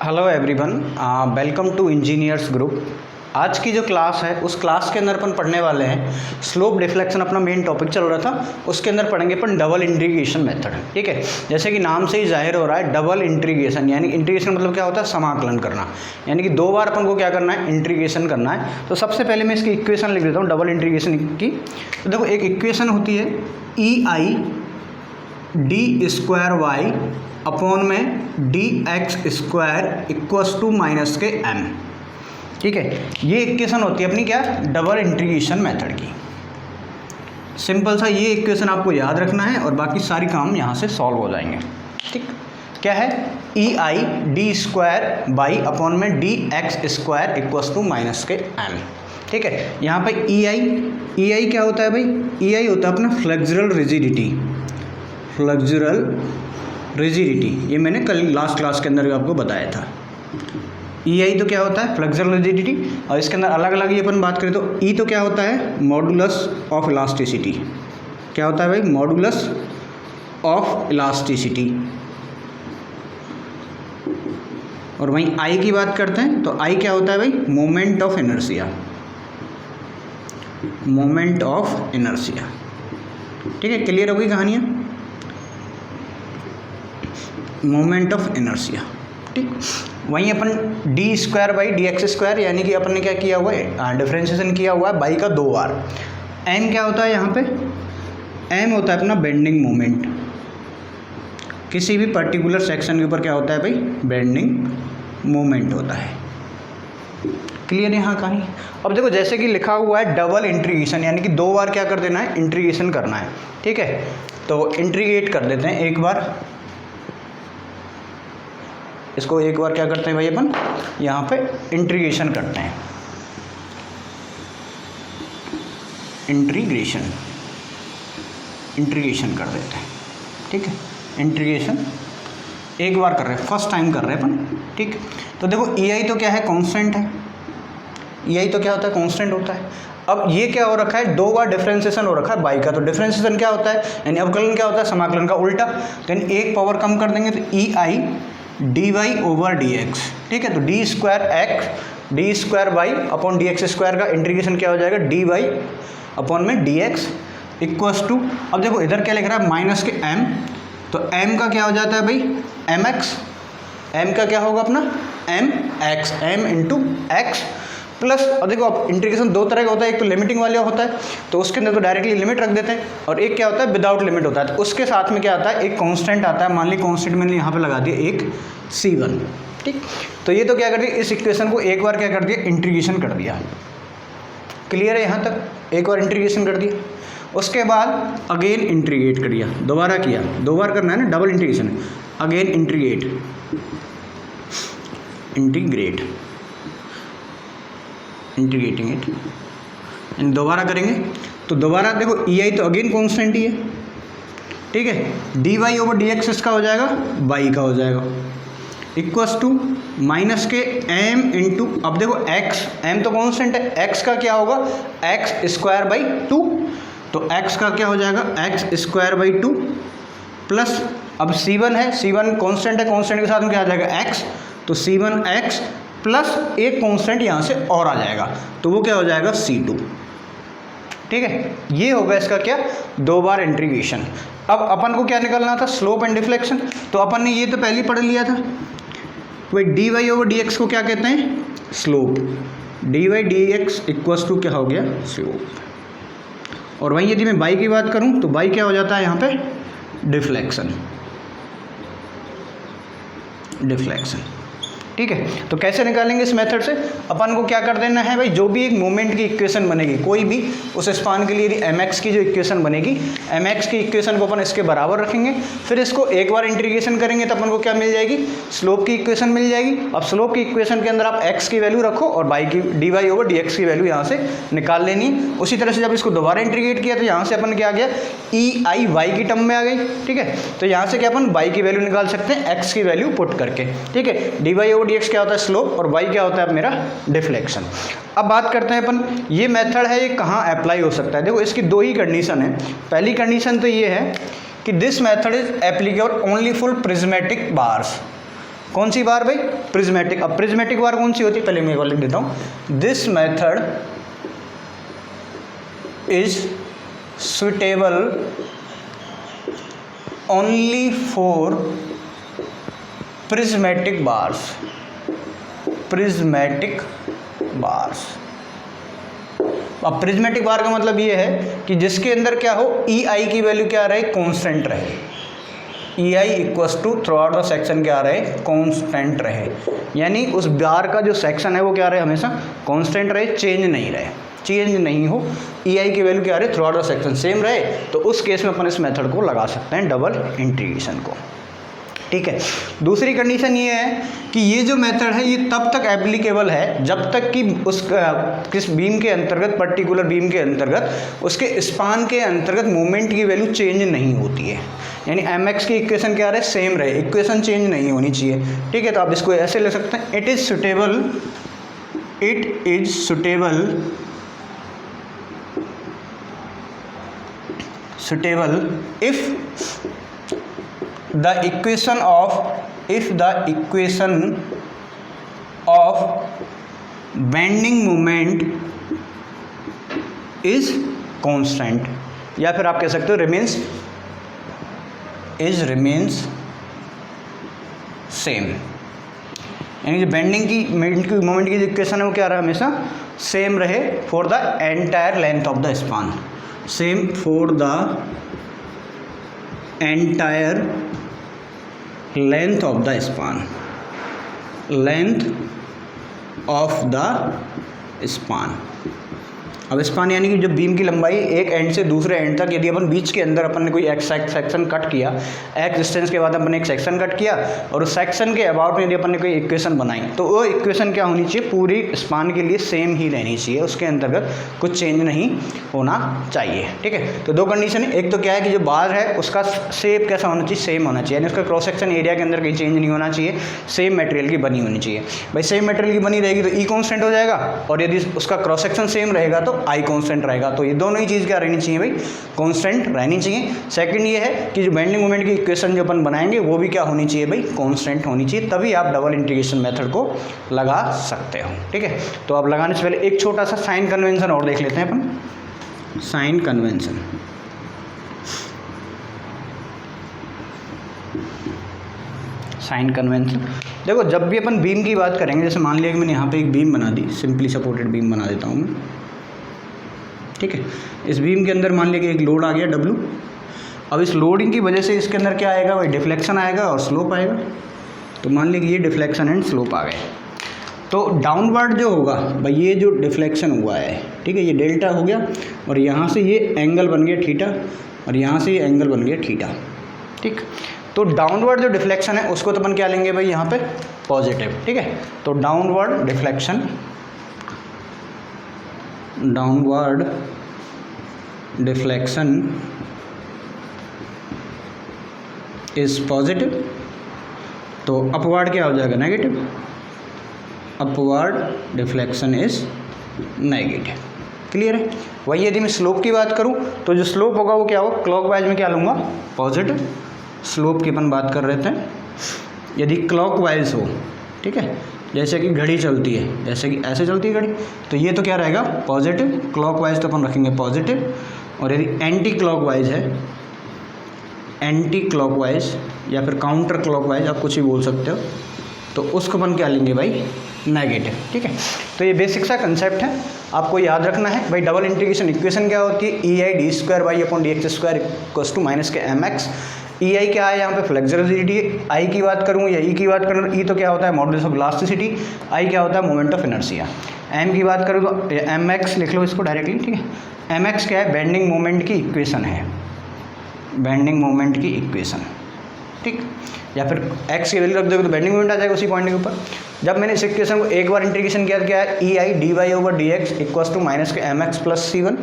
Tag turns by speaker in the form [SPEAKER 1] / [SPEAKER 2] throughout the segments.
[SPEAKER 1] Hello everyone, welcome to engineers group. आज की जो क्लास है उस क्लास के अंदर अपन पढ़ने वाले हैं स्लोप डिफ्लेक्शन। अपना मेन टॉपिक चल रहा था, उसके अंदर पढ़ेंगे अपन डबल इंटीग्रेशन मेथड। ठीक है, जैसे कि नाम से ही जाहिर हो रहा है डबल इंटीग्रेशन, यानी इंटीग्रेशन मतलब क्या होता है, समाकलन करना, यानी कि दो बार अपन को क्या करना है, इंटीग्रेशन करना है। तो सबसे पहले मैं इसकी इक्वेशन लिख देता हूँ डबल इंटीग्रेशन की। तो देखो एक इक्वेशन होती है EI D square Y upon में D x square equals to minus के m। ठीक है, ये इक्वेशन होती है अपनी क्या, डबल इंटीग्रेशन मेथड की। सिंपल सा ये इक्वेशन आपको याद रखना है और बाकी सारी काम यहाँ से सॉल्व हो जाएंगे। ठीक, क्या है, EI D square by upon में D x square equals to minus के m। ठीक है, यहाँ पे EI क्या होता है भाई, EI होता है अपना फ्लेक्सुरल रिजिडिटी। फ्लेक्सुरल रिजिडिटी ये मैंने कल लास्ट क्लास के अंदर आपको बताया था। EI तो क्या होता है, फ्लेक्सुरल रिजिडिटी, और इसके अंदर अलग अलग ही अपन बात करें तो E तो क्या होता है, मॉडुलस ऑफ इलास्टिसिटी। क्या होता है भाई, मॉडुलस ऑफ इलास्टिसिटी। और वहीं I की बात करते हैं तो I क्या होता है भाई, moment of inertia. Moment of inertia. ठीक है, क्लियर हो गई कहानियाँ, मोमेंट ऑफ इनर्शिया। ठीक, वहीं अपन D square by D x square, यानी कि अपन ने क्या किया हुआ है, डिफ्रेंशिएशन किया हुआ है बाई का दो बार। एम क्या होता है यहाँ पे, एम होता है अपना बेंडिंग मोमेंट। किसी भी पर्टिकुलर सेक्शन के ऊपर क्या होता है भाई, बेंडिंग मोमेंट होता है। क्लियर यहाँ कहानी। अब देखो जैसे कि लिखा हुआ है डबल इंटीग्रेशन, यानी कि दो बार क्या कर देना है, इंटीग्रेशन करना है। ठीक है, तो इंटीग्रेट कर देते हैं एक बार, इसको एक बार क्या करते हैं भाई अपन, यहाँ पे इंटीग्रेशन करते हैं। इंटीग्रेशन कर देते हैं। ठीक है, इंटीग्रेशन एक बार कर रहे हैं, फर्स्ट टाइम कर रहे हैं अपन। ठीक, तो देखो EI तो क्या है, कांस्टेंट है। EI तो क्या होता है, कांस्टेंट होता है। अब ये क्या हो रखा है, दो बार डिफरेंशिएशन हो रखा है बाई का, तो डिफरेंशिएशन क्या होता है, यानी अवकलन क्या होता है, समाकलन का उल्टा। तो एक पावर कम कर देंगे तो EI d Y over D x. ठीक है, तो d square Y upon D x square का इंटीग्रेशन क्या हो जाएगा, डी वाई अपॉन में डी एक्स इक्वस टू, अब देखो इधर क्या लिख रहा है, माइनस के m, तो m का क्या हो जाता है भाई, mx। m का क्या होगा अपना, mx, m into x plus, और देखो अब इंटीग्रेशन दो तरह का होता है, एक तो लिमिटिंग वाला होता है तो उसके अंदर तो डायरेक्टली लिमिट रख देते हैं, और एक क्या होता है विदाउट लिमिट होता है, तो उसके साथ में क्या आता है, एक कांस्टेंट आता है। मान ली कांस्टेंट मैंने यहाँ पे लगा दिया एक C1। ठीक, तो ये तो क्या कर दिया, इस इक्वेशन को एक बार क्या कर दिया, इंटीग्रेशन कर दिया। क्लियर है यहाँ तक, एक बार इंटीग्रेशन कर दिया, उसके बाद अगेन इंटीग्रेट कर दिया, दोबारा किया, दो बार करना है ना, double integration. Again integrating it, and दोबारा करेंगे तो दोबारा देखो EI तो अगेन कांस्टेंट ही है। ठीक है, D Y over D x इसका हो जाएगा, वाई का हो जाएगा, इक्वस टू माइनस के m इंटू, अब देखो x, m तो कांस्टेंट है, x का क्या होगा, एक्स स्क्वायर बाई टू, तो x का क्या हो जाएगा, x square by two plus, अब C1 है, C1 कांस्टेंट है, कांस्टेंट के साथ में क्या आ जाएगा x, तो C1x प्लस एक कांस्टेंट यहाँ से और आ जाएगा, तो वो क्या हो जाएगा, C2। ठीक है, ये होगा इसका क्या, दो बार इंटीग्रेशन। अब अपन को क्या निकालना था, स्लोप एंड डिफ्लेक्शन, तो अपन ने ये तो पहले ही पढ़ लिया था भाई, d Y over D x को क्या कहते हैं, slope. D y D x equals to क्या हो गया, स्लोप। और वहीं यदि मैं बाई की बात करूं तो बाई क्या हो जाता है यहाँ पे, डिफ्लेक्शन। ठीक है, तो कैसे निकालेंगे इस मेथड से, अपन को क्या कर देना है भाई, जो भी एक मोमेंट की इक्वेशन बनेगी कोई भी, उस स्पान के लिए यदि mx की जो इक्वेशन बनेगी, mx की इक्वेशन को अपन इसके बराबर रखेंगे, फिर इसको एक बार इंटीग्रेशन करेंगे तो अपन को क्या मिल जाएगी, स्लोप की इक्वेशन मिल जाएगी। अब स्लोप की इक्वेशन के अंदर आप x की वैल्यू रखो और बाई की d Y over D x की वैल्यू यहाँ से निकाल लेनी है। उसी तरह से जब इसको दोबारा इंटीग्रेट किया तो यहाँ से अपन क्या आ गया, EI वाई की टर्म में आ गई। ठीक है, तो यहाँ से क्या अपन बाई की वैल्यू निकाल सकते हैं x की वैल्यू पुट करके। ठीक है, डी वाई डी एक्स क्या होता है, स्लोप, और y क्या होता है अब मेरा, डिफ्लेक्शन। अब बात करते हैं अपन, ये मेथड है ये कहाँ अप्लाई हो सकता है। देखो इसकी दो ही कंडीशन है। पहली कंडीशन तो ये है कि this method is applicable only for prismatic bars. कौन सी बार भाई? प्रिज्मेटिक। अब प्रिज्मेटिक बार कौन सी होती है, पहले मैं लिख देता हूँ, this method is suitable only for prismatic bars, prismatic bars. अब प्रिज्मेटिक बार का मतलब ये है कि जिसके अंदर क्या हो, ई आई की वैल्यू क्या रहे, कांस्टेंट रहे, E I equals to throughout the section क्या रहे, कांस्टेंट रहे, यानी उस बार का जो सेक्शन है वो क्या रहे, हमेशा कांस्टेंट रहे, चेंज नहीं रहे, चेंज नहीं हो, ई आई की वैल्यू क्या रहे, through out the section same रहे, तो उस केस में अपन इस मेथड को लगा सकते हैं, डबल इंटीग्रेशन को। ठीक है। दूसरी कंडीशन ये है कि ये जो मेथड है ये तब तक एप्लीकेबल है जब तक कि उस किस बीम के अंतर्गत, पर्टिकुलर बीम के अंतर्गत उसके स्पान के अंतर्गत मोमेंट की वैल्यू चेंज नहीं होती है, यानी एम एक्स की इक्वेशन क्या रहे, सेम रहे, इक्वेशन चेंज नहीं होनी चाहिए। ठीक है, तो आप इसको ऐसे ले सकते हैं, it is suitable, it is suitable if the equation of bending moment is constant, या फिर आप कह सकते हो remains same, यानी जो बेंडिंग की मोमेंट की इक्वेशन है वो क्या रहा, हमेशा सेम रहे for the entire length of the span, same for the entire length of the span, length of the span. अब स्पान यानी कि जो बीम की लंबाई एक एंड से दूसरे एंड तक, यदि अपन बीच के अंदर अपन ने कोई एक सेक्शन कट किया, एक्स डिस्टेंस के बाद अपन ने एक सेक्शन कट किया और उस सेक्शन के अबाउट में यदि अपन ने कोई इक्वेशन बनाई, तो वो इक्वेशन क्या होनी चाहिए, पूरी स्पान के लिए सेम ही रहनी चाहिए, उसके अंतर्गत कुछ चेंज नहीं होना चाहिए। ठीक है, तो दो कंडीशन है, एक तो क्या है कि जो बार है उसका शेप कैसा होना चाहिए, सेम होना चाहिए, यानी उसका क्रॉस सेक्शन एरिया के अंदर कहीं चेंज नहीं होना चाहिए, सेम मटेरियल की बनी होनी चाहिए। भाई सेम मटेरियल की बनी रहेगी तो ई कांस्टेंट हो जाएगा, और यदि उसका क्रॉस सेक्शन सेम रहेगा तो आई कांस्टेंट रहेगा, तो ये दोनों ही चीज़ क्या रहनी चाहिए भाई, कांस्टेंट रहनी चाहिए। सेकंड ये है कि जो बेंडिंग मोमेंट की इक्वेशन जो अपन बनाएंगे वो भी क्या होनी चाहिए भाई, कांस्टेंट होनी चाहिए, तभी आप डबल इंटीग्रेशन मेथड को लगा सकते हो। ठीक है, तो आप लगाने से पहले एक छोटा सा साइन कन्वेंशन और देख लेते हैं अपन, साइन कन्वेंशन। साइन कन्वेंशन देखो, जब भी अपन बीम की बात करेंगे, जैसे मान लिया कि मैंने यहाँ पे एक बीम बना दी, सिंपली सपोर्टेड बीम बना देता हूँ मैं। ठीक है, इस बीम के अंदर मान लिया कि एक लोड आ गया W। अब इस लोडिंग की वजह से इसके अंदर क्या आएगा भाई, डिफ्लेक्शन आएगा और स्लोप आएगा। तो मान लिया कि ये डिफ्लेक्शन एंड स्लोप आ गए, तो डाउनवर्ड जो होगा भाई, ये जो डिफ्लेक्शन हुआ है, ठीक है, ये डेल्टा हो गया, और यहाँ से ये एंगल बन गया थीटा, और यहाँ से ये एंगल बन गया थीटा। ठीक, तो डाउनवर्ड जो डिफ्लेक्शन है उसको तो अपन क्या लेंगे भाई, यहाँ पे पॉजिटिव। ठीक है, तो डाउनवर्ड डिफ्लेक्शन इज पॉजिटिव, तो अपवर्ड क्या हो जाएगा, negative, upward deflection is negative. Clear है। वही यदि मैं स्लोप की बात करूँ तो जो स्लोप होगा वो क्या होगा, क्लॉकवाइज में क्या लूँगा, पॉजिटिव। स्लोप की अपन बात कर रहे थे, यदि क्लॉकवाइज हो, ठीक है, जैसे कि घड़ी चलती है, जैसे कि ऐसे चलती है घड़ी, तो ये तो क्या रहेगा, पॉजिटिव। क्लॉकवाइज तो अपन रखेंगे पॉजिटिव, और यदि एंटी क्लॉकवाइज है, एंटी क्लॉकवाइज या फिर काउंटर क्लॉकवाइज, आप कुछ भी बोल सकते हो, तो उसको अपन क्या लेंगे भाई, नेगेटिव। ठीक है, तो ये बेसिक सा कंसेप्ट है, आपको याद रखना है भाई। डबल इंटीग्रेशन इक्वेशन क्या होती है, E I D square Y upon D x square equals to minus के एम एक्स। ई आई क्या है यहाँ पे, फ्लेक्सर रिजिडिटी। आई की बात करूँ या ई की बात करूँ, ई तो क्या होता है, मॉडुलस ऑफ इलास्टिसिटी। आई क्या होता है, मोमेंट ऑफ इनर्शिया। एम की बात करूँ तो एम एक्स लिख लो इसको डायरेक्टली। ठीक है, एम एक्स क्या है, बेंडिंग मोमेंट की इक्वेशन है, बेंडिंग मोमेंट की इक्वेशन। ठीक, या फिर एक्स की वैल्यू रख दोगे तो बेंडिंग मोमेंट आ जाएगा उसी पॉइंट के ऊपर। जब मैंने इस इक्वेशन को एक बार इंटीग्रेशन किया, क्या है, E I D Y over D X equals to minus के एम एक्स प्लस सी वन।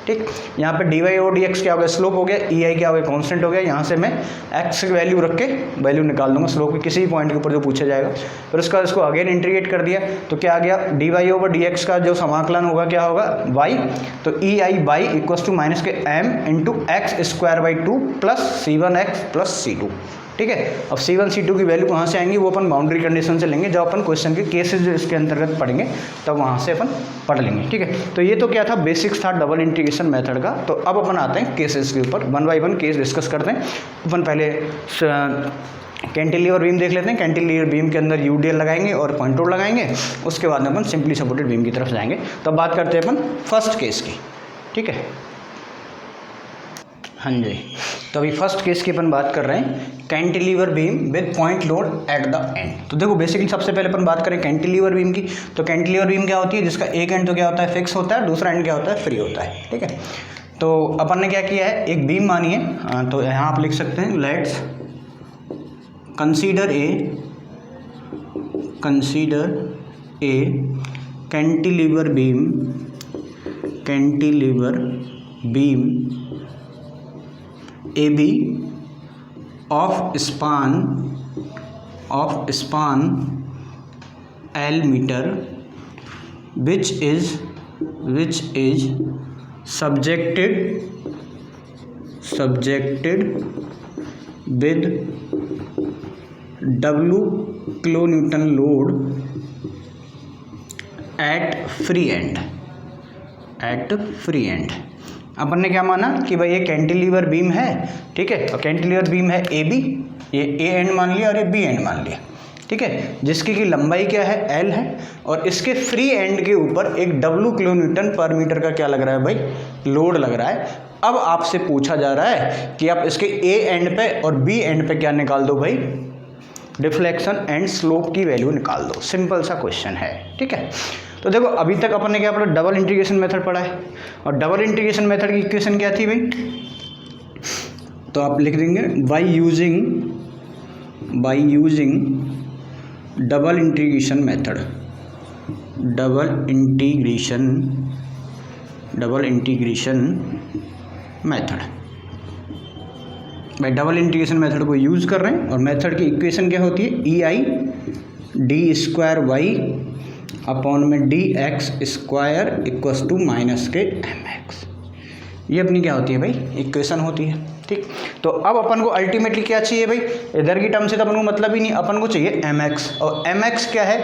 [SPEAKER 1] ठीक, यहाँ पे D Y over D X क्या हो गया, स्लोप हो गया, ई आई क्या हो गया, कांस्टेंट हो गया। यहाँ से मैं एक्स की वैल्यू रख के वैल्यू निकाल दूंगा स्लोप के किसी भी पॉइंट के ऊपर जो पूछा जाएगा। फिर उसका इसको अगेन इंटीग्रेट कर दिया तो क्या आ गया, d Y over D x का जो समाकलन होगा क्या होगा, वाई। तो E I y equals to minus के m into x square by two plus C one x plus c two. ठीक है। अब C1 C2 की वैल्यू कहाँ से आएंगी, वो अपन बाउंड्री कंडीशन से लेंगे, जब अपन क्वेश्चन के केसेस इसके अंतर्गत पढ़ेंगे तब वहाँ से अपन पढ़ लेंगे, ठीक है। तो ये तो क्या था, बेसिक्स था डबल इंटीग्रेशन मेथड का। तो अब अपन आते हैं केसेस के ऊपर, 1 बाय 1 केस डिस्कस करते हैं। अपन पहले कैंटिलीवर बीम देख लेते हैं। कैंटिलीवर बीम के अंदर यूडीएल लगाएंगे और पॉइंटोड लगाएंगे, उसके बाद में अपन सिंपली सपोर्टेड बीम की तरफ जाएंगे। तो बात करते हैं अपन फर्स्ट केस की, ठीक है। हाँ जी, तो अभी फर्स्ट केस की अपन बात कर रहे हैं, cantilever beam with point load at the end. तो देखो बेसिकली सबसे पहले अपन बात करें कैंटिलीवर बीम की। तो कैंटिलीवर बीम क्या होती है, जिसका एक एंड तो क्या होता है, फिक्स होता है, दूसरा एंड क्या होता है, फ्री होता है, ठीक है। तो अपन ने क्या किया है, एक बीम मानी है, तो यहाँ आप लिख सकते हैं, let's consider a cantilever beam AB of span L meter which is subjected with W kilonewton load at free end। अपन ने क्या माना कि भाई ये कैंटिलीवर बीम है, ठीक है, और कैंटिलीवर बीम है AB, ये A एंड मान लिया और ये B एंड मान लिया, ठीक है, जिसकी की लंबाई क्या है, L है, और इसके फ्री एंड के ऊपर एक W किलोन्यूटन पर मीटर का क्या लग रहा है भाई, लोड लग रहा है। अब आपसे पूछा जा रहा है कि आप इसके A एंड पे और B एंड पे क्या निकाल दो भाई, डिफ्लेक्शन एंड स्लोप की वैल्यू निकाल दो। सिंपल सा क्वेश्चन है, ठीक है। तो देखो अभी तक अपन ने क्या पढ़ा, डबल इंटीग्रेशन मेथड पढ़ा है, और डबल इंटीग्रेशन मेथड की इक्वेशन क्या थी भाई, तो आप लिख देंगे by using double integration method. भाई डबल इंटीग्रेशन मेथड को यूज़ कर रहे हैं, और मेथड की इक्वेशन क्या होती है, EI d² y अपॉन में dx square equals to -mx। ये अपनी क्या होती है भाई, इक्वेशन होती है, ठीक। तो अब अपन को अल्टीमेटली क्या चाहिए भाई, इधर की टर्म से तो अपन को मतलब ही नहीं, अपन को चाहिए mx। और mx क्या है,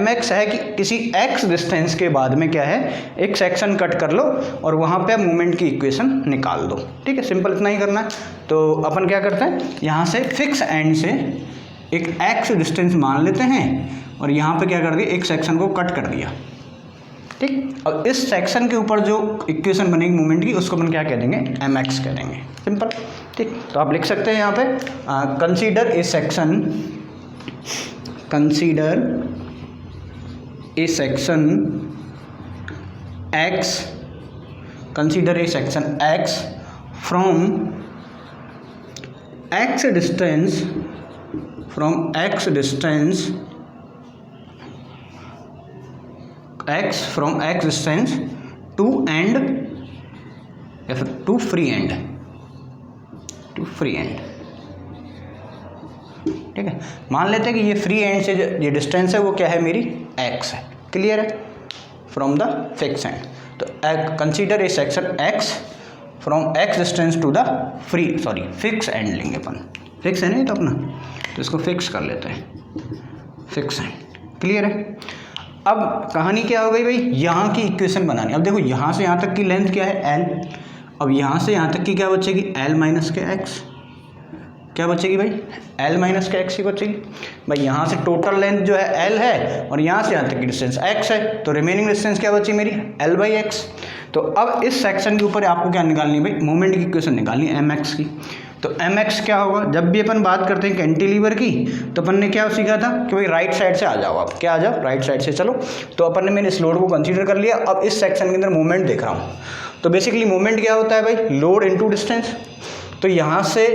[SPEAKER 1] mx है कि किसी x डिस्टेंस के बाद में क्या है, एक सेक्शन कट कर लो और वहाँ पे मोमेंट की इक्वेशन निकाल दो, ठीक है। सिंपल इतना ही करना है। तो अपन क्या करते हैं, यहाँ से फिक्स एंड से एक x डिस्टेंस मान लेते हैं, और यहाँ पे क्या कर दिया, एक सेक्शन को कट कर दिया, ठीक। और इस सेक्शन के ऊपर जो इक्वेशन बनेगी मोमेंट की, उसको अपन क्या कह देंगे, mx कह देंगे, सिंपल, ठीक। तो आप लिख सकते हैं यहाँ पे consider a section x from x distance to end या फिर टू फ्री एंड, ठीक है। मान लेते हैं कि ये फ्री एंड से ये डिस्टेंस है वो क्या है, मेरी x है, क्लियर है, फ्रॉम द फिक्स एंड। तो consider a section x from x distance to the fix end लेंगे अपन, फिक्स है नहीं तो अपना, तो इसको फिक्स कर लेते हैं, फिक्स एंड, क्लियर है। अब कहानी क्या हो गई भाई, यहाँ की इक्वेशन बनानी। अब देखो यहाँ से यहाँ तक की लेंथ क्या है, L। अब यहाँ से यहाँ तक की क्या बचेगी, L माइनस के x, क्या बचेगी भाई, L माइनस के x ही बचेगी। भाई यहाँ से टोटल लेंथ जो है L है, और यहाँ से यहाँ तक की डिस्टेंस x है, तो रिमेनिंग डिस्टेंस क्या बची मेरी, L बाई x। तो अब इस सेक्शन के ऊपर आपको क्या निकालनी है भाई, मोमेंट की इक्वेशन निकालनी है mx की। तो mx क्या होगा, जब भी अपन बात करते हैं कैंटिलीवर की, तो अपन ने क्या सीखा था कि भाई राइट साइड से आ जाओ, आप क्या आ जाओ, राइट साइड से चलो। तो अपन ने मैंने इस लोड को कंसीडर कर लिया। अब इस सेक्शन के अंदर मोमेंट देख रहा हूँ, तो बेसिकली मोमेंट क्या होता है भाई, लोड इनटू डिस्टेंस। तो यहाँ से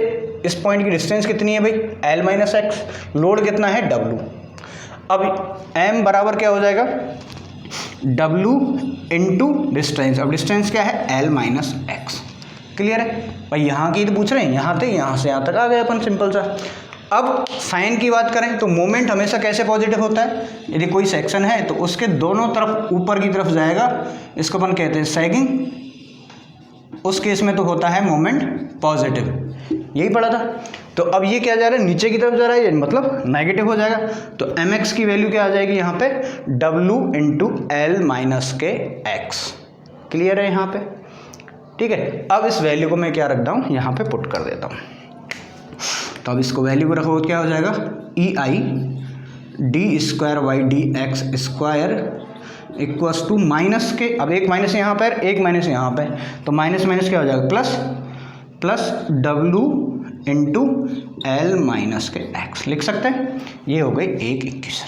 [SPEAKER 1] इस पॉइंट की डिस्टेंस कितनी है भाई, L माइनस एक्स, लोड कितना है W। अब m बराबर क्या हो जाएगा, W इंटू डिस्टेंस। अब डिस्टेंस क्या है, L माइनस एक्स, क्लियर है भाई। यहाँ की तो पूछ रहे हैं, यहाँ से यहाँ तक आ गए अपन, सिंपल सा। अब साइन की बात करें तो मोमेंट हमेशा कैसे पॉजिटिव होता है, यदि कोई सेक्शन है तो उसके दोनों तरफ ऊपर की तरफ जाएगा, इसको अपन कहते हैं सैगिंग। उस केस में तो होता है मोमेंट पॉजिटिव, यही पढ़ा था। तो तो अब ये क्या जा रहा है, नीचे की तरफ जा रहा है, मतलब नेगेटिव हो जाएगा। तो mx की वैल्यू क्या आ जाएगी यहाँ पे, w इंटू एल माइनस के x। क्लियर है यहाँ पे, ठीक है। अब इस वैल्यू को मैं क्या रखता हूँ, यहाँ पे पुट कर देता हूँ। तो अब इसको वैल्यू को रखो, क्या हो जाएगा, E I D square Y D x square equals to minus K, अब एक माइनस यहाँ पर, एक माइनस यहाँ पे, तो माइनस माइनस क्या हो जाएगा, plus plus W into L minus k x लिख सकते हैं। ये हो गई एक इक्वेशन,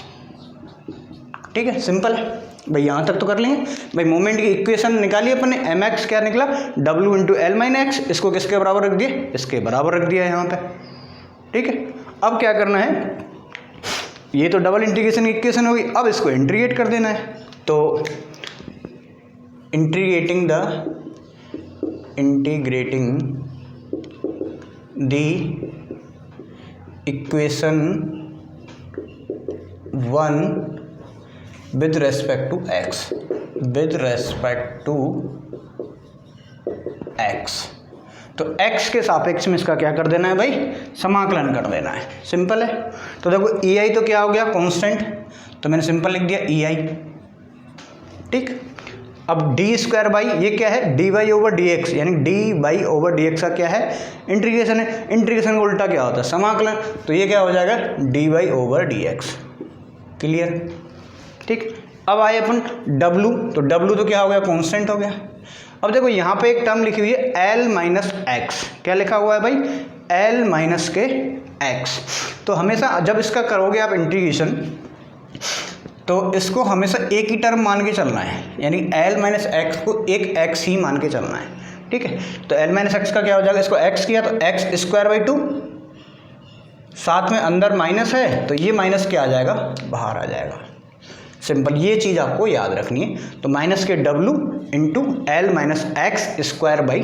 [SPEAKER 1] ठीक है, सिंपल है भाई। यहाँ तक तो कर लेंगे भाई। मोमेंट की इक्वेशन निकाली अपने, एम एक्स क्या निकला, W into L mine x, इसको किसके बराबर रख दिए, इसके बराबर रख दिया यहाँ पे, ठीक है। अब क्या करना है, ये तो डबल इंटीग्रेशन की इक्वेशन होगी, अब इसको इंटीग्रेट कर देना है। तो integrating the equation 1 with respect to x, with respect to x, तो x के सापेक्ष में इसका क्या कर देना है भाई, समाकलन कर देना है, सिंपल है। तो देखो ई आई तो क्या हो गया, कांस्टेंट, तो मैंने सिंपल लिख दिया ई आई, ठीक। अब डी स्क्वायर बाई ये क्या है, D Y over D X, यानी D Y over D x का क्या है, इंटीग्रेशन है। इंटीग्रेशन का उल्टा क्या होता है, समाकलन, तो ये क्या हो जाएगा, d Y over D x. Clear, ठीक। अब आए अपन W, तो W तो क्या हो गया, कांस्टेंट हो गया। अब देखो यहाँ पे एक टर्म लिखी हुई है L माइनस एक्स, क्या लिखा हुआ है भाई, L माइनस के एक्स। तो हमेशा जब इसका करोगे आप इंटीग्रेशन, तो इसको हमेशा एक ही टर्म मान के चलना है, यानी L माइनस एक्स को एक x ही मान के चलना है, ठीक है। तो L माइनस एक्स का क्या हो जाएगा, इसको x किया तो एक्स स्क्वायर बाई 2, साथ में अंदर माइनस है तो ये माइनस क्या आ जाएगा, बाहर आ जाएगा। सिंपल, ये चीज़ आपको याद रखनी है। तो minus K W into L minus X square by,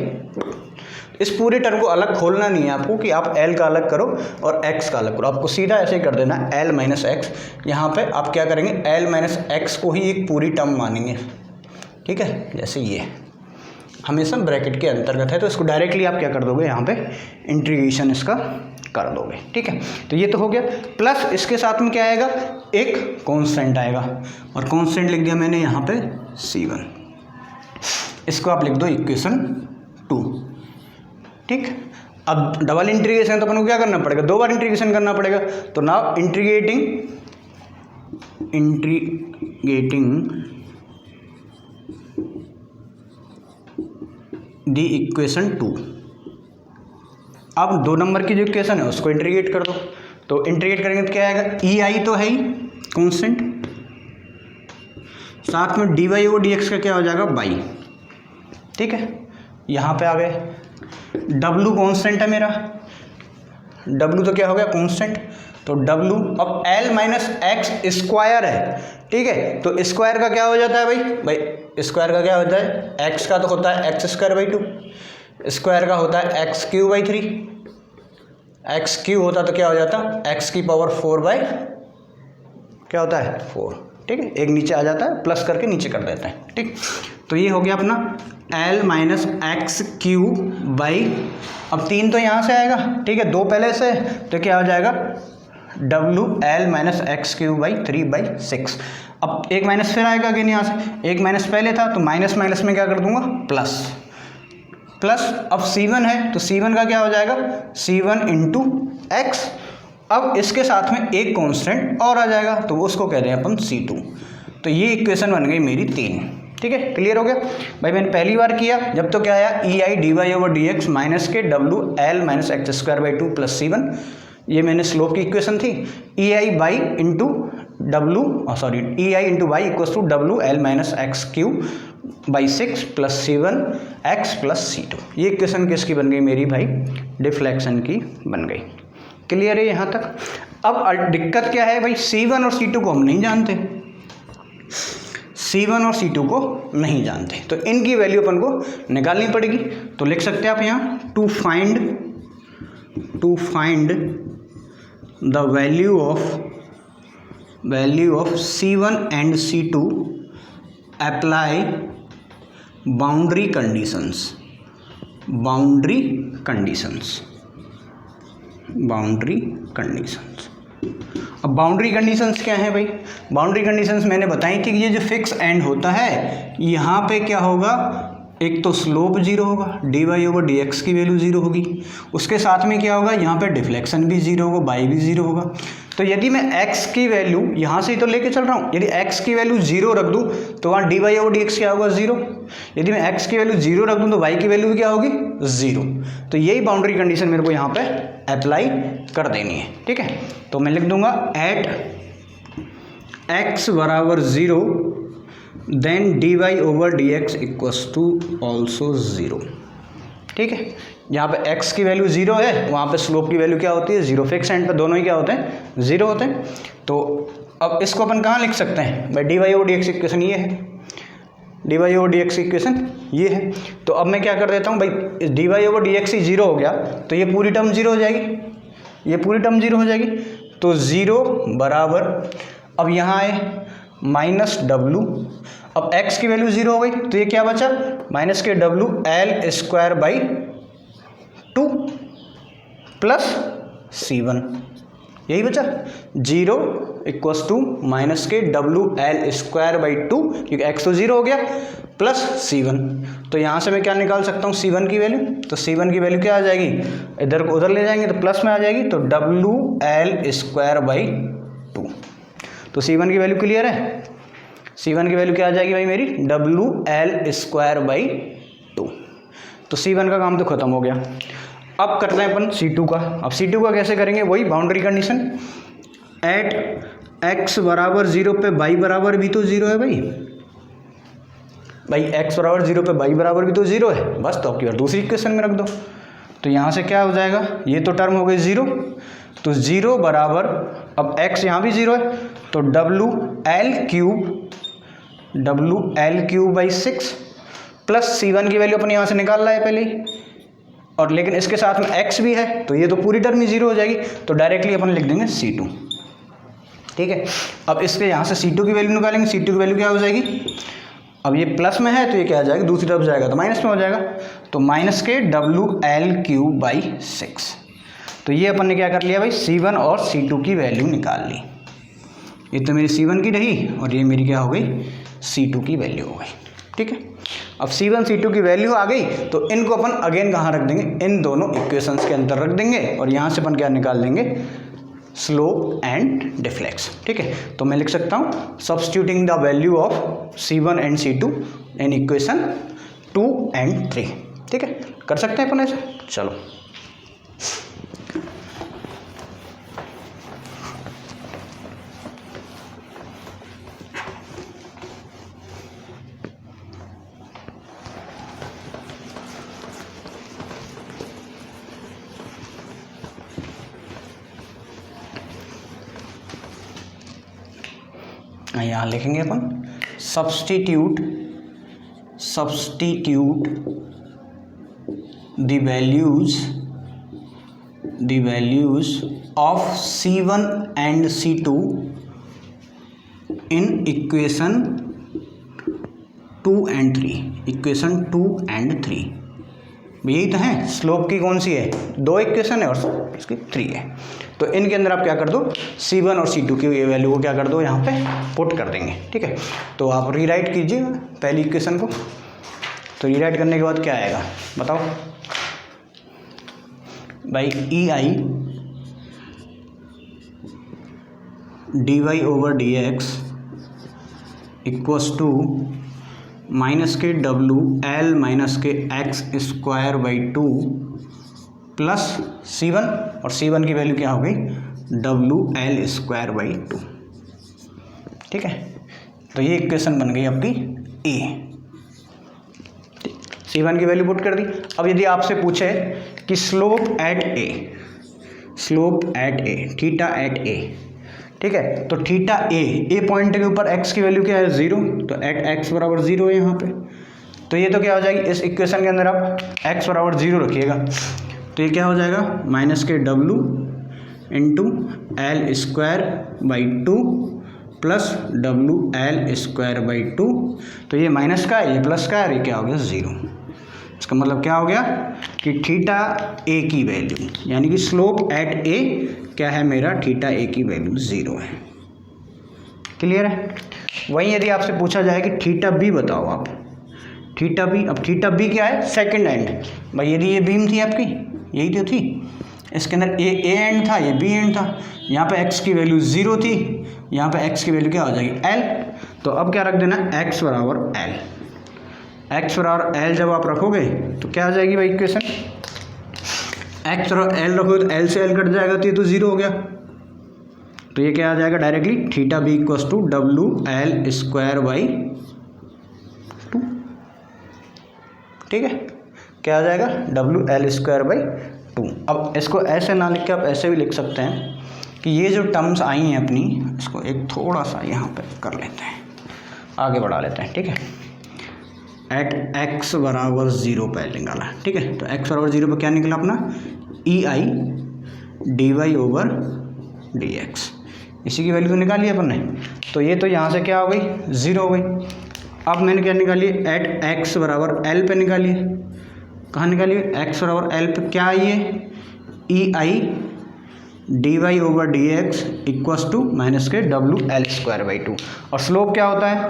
[SPEAKER 1] इस पूरे टर्म को अलग खोलना नहीं है आपको कि आप L का अलग करो और x का अलग करो, आपको सीधा ऐसे ही कर देना है L माइनस एक्स। यहाँ पर आप क्या करेंगे, L माइनस एक्स को ही एक पूरी टर्म मानेंगे, ठीक है। जैसे ये हमेशा ब्रैकेट के अंतर्गत है, तो इसको डायरेक्टली आप क्या कर दोगे, यहाँ पे इंटीग्रेशन इसका कर दोगे, ठीक है। तो ये तो हो गया, प्लस इसके साथ में क्या आएगा, एक कांस्टेंट आएगा, और कांस्टेंट लिख दिया मैंने यहाँ पे C1, इसको आप लिख दो इक्वेशन 2, ठीक। अब डबल इंटीग्रेशन तो अपन को क्या करना पड़ेगा, 2 बार इंटीग्रेशन करना पड़ेगा। तो नाउ इंटीग्रेटिंग द इक्वेशन 2, अब 2 नंबर की जो इक्वेशन है उसको इंटीग्रेट कर दो। तो इंटीग्रेट करेंगे तो क्या आएगा, ई आई तो है ही कांस्टेंट, साथ में d Y over D x का क्या हो जाएगा, बाई, ठीक है। यहाँ पे आ गए, W कांस्टेंट है मेरा, W तो क्या हो गया, कांस्टेंट, तो W, अब L माइनस एक्स स्क्वायर है, ठीक है। तो स्क्वायर का क्या हो जाता है भाई स्क्वायर का क्या होता है, x का तो होता है एक्स स्क्वायर बाई 2, स्क्वायर का होता है x Q by 3, x Q होता तो क्या हो जाता, x की पावर 4 बाई क्या होता है 4, ठीक है। एक नीचे आ जाता है, प्लस करके नीचे कर देते हैं, ठीक। तो ये हो गया अपना L minus X Q by, अब 3 तो यहाँ से आएगा, ठीक है, 2 पहले से, तो क्या हो जाएगा W L minus X Q by 3/6। अब एक माइनस फिर आएगा अगेन यहाँ से, एक माइनस पहले था तो माइनस माइनस में क्या कर दूंगा, प्लस प्लस। अब C1 है तो C1 का क्या हो जाएगा, C1 इंटू एक्स। अब इसके साथ में एक कांस्टेंट और आ जाएगा, तो उसको कह रहे हैं अपन C2। तो ये इक्वेशन बन गई मेरी 3, ठीक है। क्लियर हो गया भाई। मैंने पहली बार किया जब तो क्या आया, E I D Y over D X minus K W L minus X square by 2 plus C1, ये मैंने स्लोप की इक्वेशन थी। E I by into W E I into Y equals to W L minus X Q by 6 plus C1 X plus C2। ये equation किसकी बन गई मेरी भाई, डिफ्लेक्शन की बन गई। क्लियर है यहाँ तक। अब दिक्कत क्या है भाई, C1 और C2 को हम नहीं जानते, C1 और C2 को नहीं जानते, तो इनकी वैल्यू अपन को निकालनी पड़ेगी। तो लिख सकते हैं आप यहाँ, to find the value of C1 and C2 apply boundary conditions boundary conditions. अब बाउंड्री कंडीशंस क्या है भाई? बाउंड्री कंडीशंस मैंने बताई थी कि ये जो फिक्स एंड होता है यहाँ पे क्या होगा, एक तो स्लोप जीरो होगा, dy ओवर dx की वैल्यू जीरो होगी, उसके साथ में क्या होगा, यहाँ पे डिफ्लेक्शन भी जीरो होगा, बाई भी जीरो होगा। तो यदि मैं x की वैल्यू यहाँ से ही तो लेके चल रहा हूँ, यदि x की वैल्यू जीरो रख दूँ तो वहाँ dy ओवर dx क्या होगा, जीरो। यदि मैं x की वैल्यू जीरो रख दूँ तो y की वैल्यू क्या होगी, जीरो। तो यही बाउंड्री कंडीशन मेरे को यहाँ पे अप्लाई कर देनी है, ठीक है। तो मैं लिख दूंगा एट x बराबर zero then dy over dx equals to also zero, ठीक है। यहाँ पे x की वैल्यू जीरो है, वहाँ पे स्लोप की वैल्यू क्या होती है, जीरो। फिक्स एंड पे दोनों ही क्या होते हैं, जीरो होते हैं। तो अब इसको अपन कहाँ लिख सकते हैं भाई, dy ओवर dx इक्वेशन ये है, dy ओवर dx इक्वेशन ये है। तो अब मैं क्या कर देता हूँ भाई, dy ओवर dx ही जीरो हो गया तो ये पूरी टर्म जीरो हो जाएगी, ये पूरी टर्म जीरो हो जाएगी। तो ज़ीरो बराबर, अब यहाँ आए माइनस डब्लू, अब x की वैल्यू जीरो हो गई तो ये क्या बचा, माइनस के डब्लू l square by two plus C1, यही बचा। Zero equals to minus k डब्लू एल स्क्वायर बाई टू, क्योंकि x तो जीरो हो गया, प्लस C1। तो यहाँ से मैं क्या निकाल सकता हूँ, C1 की वैल्यू। तो C1 की वैल्यू क्या आ जाएगी, इधर को उधर ले जाएंगे तो प्लस में आ जाएगी, तो W l square by two. तो C1 की वैल्यू क्लियर है, C1 की वैल्यू क्या आ जाएगी भाई मेरी, W l square by two. तो C1 का काम तो खत्म हो गया। अब करते हैं अपन C2 का। अब C2 का कैसे करेंगे, वही बाउंड्री कंडीशन, एट x बराबर जीरो पे y बराबर भी तो जीरो है भाई x बराबर जीरो पे y बराबर भी तो जीरो है, बस। तो आपकी बार दूसरी इक्वेशन में रख दो। तो यहाँ से क्या हो जाएगा, ये तो टर्म हो गई जीरो, तो जीरो बराबर, अब x यहाँ भी जीरो है तो W L cube by six plus C1 की वैल्यू अपन यहाँ से निकाल रहा है पहले ही, और लेकिन इसके साथ में x भी है तो ये तो पूरी टर्म ही जीरो हो जाएगी। तो डायरेक्टली अपन लिख देंगे C2, ठीक है। अब इसके यहाँ से C2 की वैल्यू निकालेंगे, C2 की वैल्यू क्या हो जाएगी, अब ये प्लस में है तो ये क्या आ जाएगा, दूसरी तरफ जाएगा तो माइनस में हो जाएगा, तो माइनस के डब्लू एल क्यूब बाई सिक्स। तो ये अपन ने क्या कर लिया भाई, C1 और C2 की वैल्यू निकाल ली। ये तो मेरी C1 की रही और ये मेरी क्या हो गई, C2 की वैल्यू हो गई, ठीक है। अब C1 C2 की वैल्यू आ गई तो इनको अपन अगेन कहाँ रख देंगे, इन दोनों इक्वेशंस के अंदर रख देंगे, और यहाँ से अपन क्या निकाल देंगे, स्लोप एंड डिफ्लेक्शन, ठीक है। तो मैं लिख सकता हूँ substituting the value of C1 and C2 in equation 2 and 3, ठीक है। कर सकते हैं अपन ऐसे, चलो। यहाँ लिखेंगे अपन substitute the values of C1 and C2 in equation 2 and 3, equation 2 and 3। यही तो है, स्लोप की कौन सी है, दो इक्वेशन है और इसकी 3 है। तो इनके अंदर आप क्या कर दो, C1 और C2 की ये वैल्यू को क्या कर दो, यहाँ पे पुट कर देंगे, ठीक है। तो आप रीराइट कीजिए पहली इक्वेशन को। तो रीराइट करने के बाद क्या आएगा बताओ भाई, EI dy over dx equals to minus k डब्लू l minus k x square by two plus C1, और C1 की वैल्यू क्या हो गई, डब्लू एल स्क्वायर बाई टू, ठीक है। तो ये इक्वेशन बन गई आपकी A। C1 की वैल्यू पुट कर दी। अब यदि आपसे पूछे कि slope at A, theta at A, ठीक है, तो थीटा ए पॉइंट के ऊपर x की वैल्यू क्या है, जीरो, तो एट x बराबर जीरो है यहाँ पे। तो ये तो क्या हो जाएगी, इस इक्वेशन के अंदर आप x बराबर जीरो रखिएगा, तो ये क्या हो जाएगा, minus k W into L square by two plus W l square by two. तो ये माइनस का है, ये प्लस का है, ये क्या हो गया, ज़ीरो। इसका मतलब क्या हो गया कि थीटा ए की वैल्यू यानी कि स्लोप एट ए क्या है मेरा, थीटा ए की वैल्यू 0 है। क्लियर है। वहीं यदि आपसे पूछा जाए कि थीटा बी बताओ आप, थीटा बी, अब थीटा बी क्या है, सेकंड एंड भाई। यदि ये बीम थी आपकी, यही तो थी, इसके अंदर ए एंड था, ये बी एंड था, यहाँ पे x की वैल्यू 0 थी, यहाँ पे x की वैल्यू क्या हो जाएगी l। तो अब क्या रख देना, x बराबर l। x बराबर l जब आप रखोगे तो क्या आ जाएगी भाई इक्वेशन, x बराबर l रखोगे तो l से l कट जाएगा तो ये तो 0 हो गया। तो ये क्या आ जाएगा directly, theta b equals to WL²/2। ठीक है, क्या आ जाएगा WL²/2। अब इसको ऐसे ना लिख के आप ऐसे भी लिख सकते हैं कि ये जो टर्म्स आई हैं अपनी, इसको एक थोड़ा सा यहाँ पे कर लेते हैं, आगे बढ़ा लेते हैं। ठीक है, एट x बराबर 0 पहले निकाला। ठीक है, तो x बराबर 0 पर क्या निकला अपना, EI dy/dx। इसी की वैल्यू तो निकाली अपन ने। तो ये तो यहाँ से क्या हो गई, 0 हो गई। अब मैंने क्या निकाली, एट x बराबर l पे निकाली। कहाँ निकालिए, x बराबर l पे क्या है ये, EI dy/dx equals to minus के WL²/2। और स्लोप क्या होता है,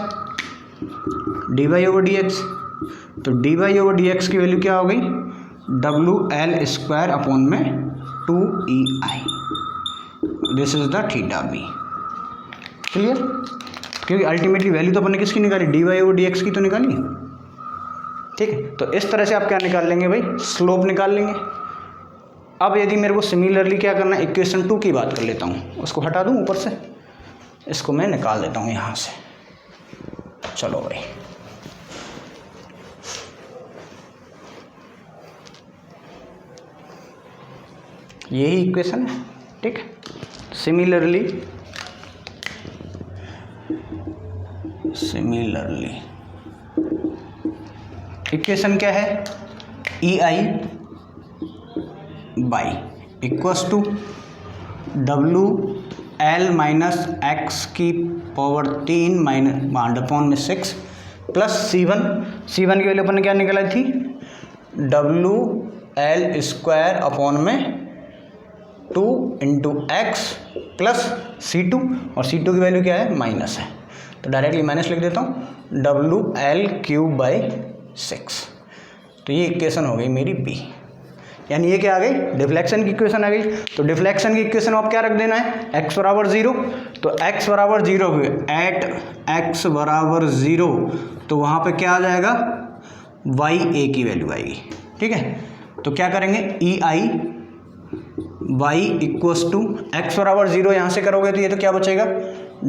[SPEAKER 1] dy/dx। तो dy/dx की वैल्यू क्या हो गई, WL²/2EI। This is the theta b. Clear, क्योंकि अल्टीमेटली वैल्यू तो अपन ने किसकी निकाली, dy/dx की तो निकाली। ठीक है, तो इस तरह से आप क्या निकाल लेंगे भाई, स्लोप निकाल लेंगे। अब यदि मेरे को सिमिलरली क्या करना है, इक्वेशन 2 की बात कर लेता हूँ, उसको हटा दूँ ऊपर से, इसको मैं निकाल देता हूँ यहाँ से। चलो भाई, यही इक्वेशन है। ठीक है, सिमिलरली इक्वेशन क्या है, EI y equals to WL-(x3) - 6 plus C1 की वैल्यू अपन ने क्या निकाली थी, WL²/2 into x plus C2, और C2 की वैल्यू क्या है, माइनस है, तो डायरेक्टली माइनस लिख देता हूँ, WL3/6। तो ये इक्वेशन हो गई मेरी B, यानी ये क्या आ गई, डिफ्लेक्शन की इक्वेशन आ गई। तो डिफ्लेक्शन की इक्वेशन आप क्या रख देना है, x बराबर 0। तो x बराबर 0 हुए, एट x बराबर 0, तो वहाँ पे क्या आ जाएगा, YA की वैल्यू आएगी। ठीक है, तो क्या करेंगे, EI y equals to x बराबर 0 यहाँ से करोगे तो ये तो क्या बचेगा,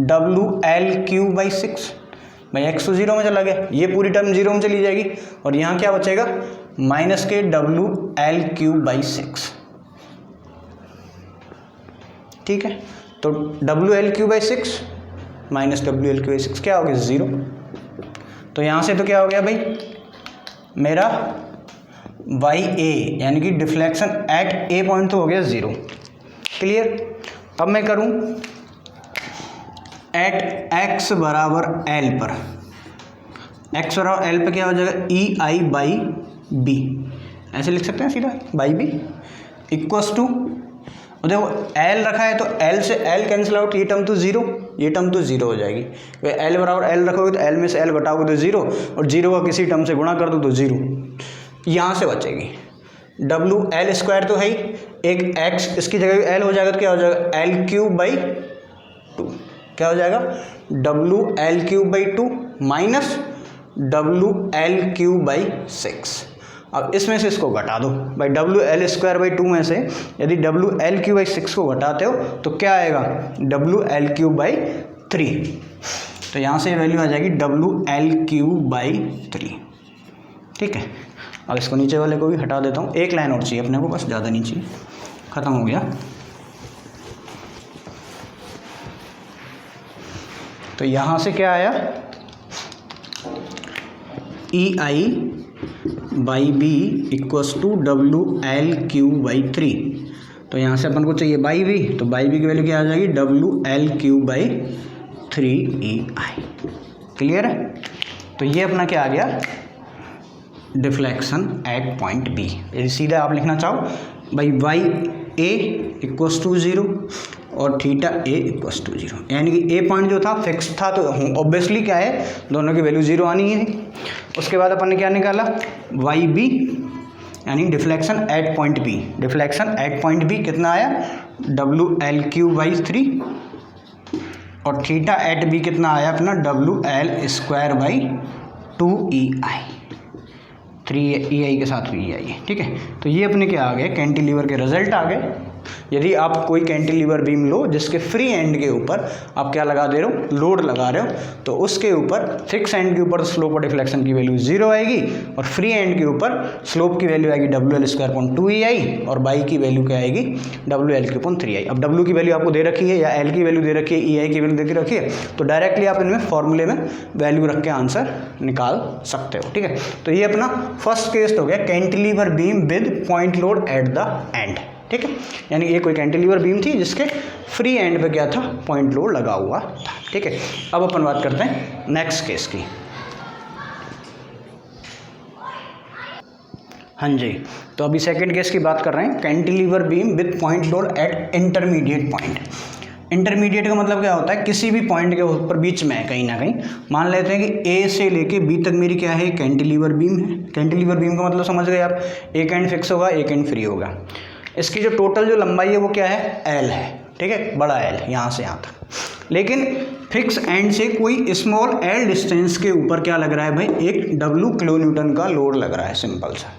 [SPEAKER 1] WL3/6। भाई x तो 0 में चला गया, ये पूरी टर्म 0 में चली जाएगी, और यहाँ क्या बचेगा, माइनस के WL3/6। ठीक है, तो WL3/6 माइनस WL3/6 क्या हो गया, 0। तो यहाँ से तो क्या हो गया भाई मेरा YA यानी कि डिफ्लेक्शन एट ए पॉइंट तो हो गया 0। क्लियर। अब मैं करूँ एट x बराबर L पर, x बराबर L पे क्या हो जाएगा, EI/B, ऐसे लिख सकते हैं सीधा, बाई बी इक्वल्स टू, देखो L रखा है तो L से L कैंसिल आउट, ये टर्म तो 0, ये टर्म तो 0 हो जाएगी। L बराबर L रखोगे तो L में से L घटाओगे तो 0, और 0 का किसी टर्म से गुणा कर दो तो 0, यहाँ से बचेगी। WL² तो है ही, एक x इसकी जगह L हो जाएगा तो क्या हो जाएगा, L3/2, क्या हो जाएगा, WL3/2 माइनस WL3/6। अब इसमें से इसको घटा दो भाई, WL²/2 में से यदि WL3/6 को घटाते हो तो क्या आएगा, WL3/3। तो यहाँ से वैल्यू आ जाएगी WL3/3। ठीक है, अब इसको नीचे वाले को भी हटा देता हूँ, एक लाइन और चाहिए अपने को, बस ज़्यादा नहीं चाहिए, ख़त्म हो गया। तो यहाँ से क्या आया, EI/B इक्वल्स टू WL3/3। तो यहाँ से अपन को चाहिए बाई बी, तो बाई बी की वैल्यू क्या आ जाएगी, WL3/3EI। क्लियर है। तो ये अपना क्या आ गया, डिफ्लेक्शन एट पॉइंट बी। यदि सीधा आप लिखना चाहो भाई वाई ए इक्वस टू 0 और थीटा ए इक्वस टू 0, यानी कि ए पॉइंट जो था फिक्स था तो ऑब्वियसली क्या है दोनों की वैल्यू 0 आनी है। उसके बाद अपन ने क्या निकाला वाई बी यानी deflection at point b. Deflection at point b कितना आया डब्ल्यू एल क्यू बाई 3 और थीटा एट बी कितना आया अपना डब्ल्यू एल स्क्वायर बाई 2 ई आई, 3 ई आई के साथ ई आई। ठीक है, तो ये अपने क्या आ गए कैंटिलीवर के रिजल्ट आ गए। यदि आप कोई कैंटिलीवर बीम लो जिसके फ्री एंड के ऊपर आप क्या लगा दे रहे हो लोड लगा रहे हो, तो उसके ऊपर फिक्स एंड के ऊपर स्लोप और डिफ्लेक्शन की वैल्यू 0 आएगी और फ्री एंड के ऊपर स्लोप की वैल्यू आएगी डब्ल्यू एल स्क्वायर अपॉन 2 ई आई और बाई की वैल्यू क्या आएगी डब्ल्यू एल अपॉन 3 आई। अब डब्ल्यू की वैल्यू आपको दे रखी है या एल की वैल्यू दे रखी है, ई आई की वैल्यू दे रखी है, तो डायरेक्टली आप इनमें फॉर्मूले में वैल्यू रख के आंसर निकाल सकते हो। ठीक है, तो ये अपना फर्स्ट केस हो गया cantilever beam with point load at the end. ठीक है, यानी ये कोई कैंटिलीवर बीम थी जिसके फ्री एंड पे क्या था पॉइंट लोड लगा हुआ था। ठीक है, अब अपन बात करते हैं नेक्स्ट केस की। हाँ जी, तो अभी सेकंड केस की बात कर रहे हैं cantilever beam with point load at intermediate point. Intermediate का मतलब क्या होता है किसी भी पॉइंट के ऊपर बीच में कहीं ना कहीं मान लेते हैं कि ए से लेके बी तक मेरी क्या है कैंटिलीवर बीम है। कैंटिलीवर बीम का मतलब समझ गए आप, एक एंड फिक्स होगा एक एंड फ्री होगा। इसकी जो टोटल जो लंबाई है वो क्या है एल है। ठीक है, बड़ा एल यहाँ से यहाँ तक, लेकिन फिक्स एंड से कोई स्मॉल एल डिस्टेंस के ऊपर क्या लग रहा है भाई एक डब्ल्यू किलो न्यूटन का लोड लग रहा है, सिंपल सा।